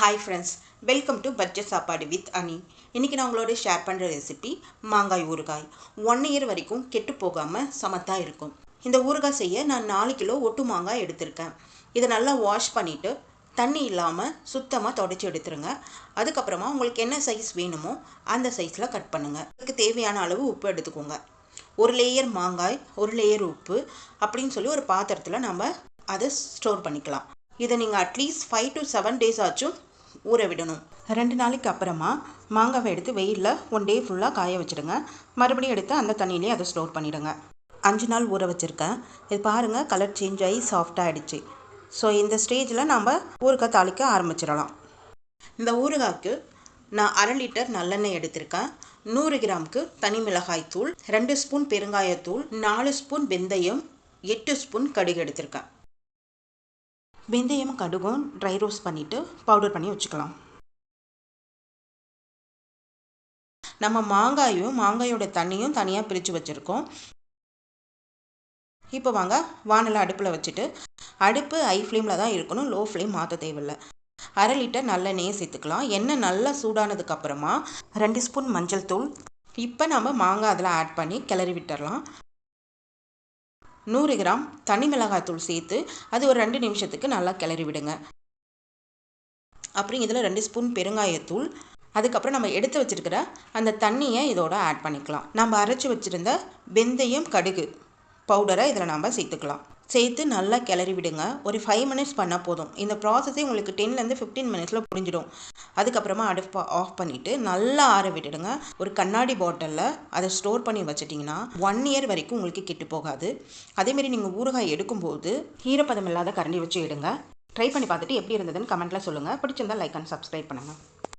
Hi friends, welcome to budget சாப்பாடு with அனி. இன்றைக்கி நான் உங்களோட ஷேர் பண்ணுற ரெசிபி மாங்காய் ஊறுகாய். 1 இயர் வரைக்கும் கெட்டு போகாமல் சமத்தாக இருக்கும். இந்த ஊறுகாய் செய்ய நான் 4 கிலோ ஒட்டு மாங்காய் எடுத்திருக்கேன். இதை நல்லா வாஷ் பண்ணிவிட்டு தண்ணி இல்லாமல் சுத்தமாக துடைச்சி எடுத்துருங்க. அதுக்கப்புறமா உங்களுக்கு என்ன சைஸ் வேணுமோ அந்த சைஸில் கட் பண்ணுங்கள். அதுக்கு தேவையான அளவு உப்பு எடுத்துக்கோங்க. 1 லேயர் மாங்காய், 1 லேயர் உப்பு அப்படின்னு சொல்லி ஒரு பாத்திரத்தில் நம்ம அதை ஸ்டோர் பண்ணிக்கலாம். இதை நீங்கள் அட்லீஸ்ட் 5 to 7 days ஆச்சும் ஊற விடணும். 2 நாளைக்கு அப்புறமா மாங்காவை எடுத்து வெயிலில் 1 day ஃபுல்லாக காய வச்சுடுங்க. மறுபடியும் எடுத்து அந்த தண்ணியிலே அதை ஸ்டோர் பண்ணிவிடுங்க. 5 நாள் ஊற வச்சுருக்கேன். இது பாருங்கள், கலர் சேஞ்ச் ஆகி சாஃப்டாக ஆகிடுச்சு. ஸோ இந்த ஸ்டேஜில் நம்ம ஊறுகாய் தாளிக்க ஆரம்பிச்சிடலாம். இந்த ஊறுகாய்க்கு நான் 1/2 லிட்டர் நல்லெண்ணெய் எடுத்திருக்கேன். 100 கிராமுக்கு தனி மிளகாய் தூள், 2 ஸ்பூன் பெருங்காயத்தூள், 4 ஸ்பூன் வெந்தயம், 8 ஸ்பூன் கடுகு எடுத்திருக்கேன். வெந்தயம் கடுகும் ட்ரை ரோஸ்ட் பண்ணிவிட்டு பவுடர் பண்ணி வச்சுக்கலாம். நம்ம மாங்காயோட தண்ணியும் தனியாக பிரித்து வச்சுருக்கோம். இப்போ வாங்க, வானலை அடுப்பில் வச்சுட்டு, அடுப்பு ஹை ஃப்ளேமில் தான் இருக்கணும், லோ ஃப்ளேம் மாற்ற தேவையில்லை. 1/2 லிட்டர் நல்லெண்ணெயை சேர்த்துக்கலாம். எண்ணெய் நல்லா சூடானதுக்கப்புறமா 2 ஸ்பூன் மஞ்சள் தூள். இப்போ நம்ம மாங்காய் அதில் ஆட் பண்ணி கிளறி விட்டுடலாம். 100 கிராம் தனி மிளகாய் தூள் சேர்த்து அது ஒரு 2 நிமிஷத்துக்கு நல்லா கிளறி விடுங்க. அப்புறம் இதில் 2 ஸ்பூன் பெருங்காயத்தூள். அதுக்கப்புறம் நம்ம எடுத்து வச்சுருக்கிற அந்த தண்ணியை இதோட ஆட் பண்ணிக்கலாம். நம்ம அரைச்சி வச்சுருந்த வெந்தயம் கடுகு பவுடரை இதில் நம்ம சேர்த்துக்கலாம். சேர்த்து நல்லா கிளறி விடுங்க. ஒரு 5 minutes பண்ணால் போதும். இந்த ப்ராசஸே உங்களுக்கு 10 to 15 minutesல புரிஞ்சிடும். அதுக்கப்புறமா அடுப்பை ஆஃப் பண்ணிவிட்டு நல்லா ஆற விட்டுடுங்க. ஒரு கண்ணாடி பாட்டிலில் அதை ஸ்டோர் பண்ணி வச்சிட்டிங்கன்னா 1 year வரைக்கும் உங்களுக்கு கெட்டு போகாது. அதேமாரி நீங்கள் ஊறுகாய் எடுக்கும்போது ஈரப்பதம் இல்லாத கரண்டி வச்சு எடுங்க. ட்ரை பண்ணி பார்த்துட்டு எப்படி இருந்ததுன்னு கமெண்ட்டில் சொல்லுங்கள். பிடிச்சிருந்தால் லைக் அண்ட் சப்ஸ்கிரைப் பண்ணுங்கள்.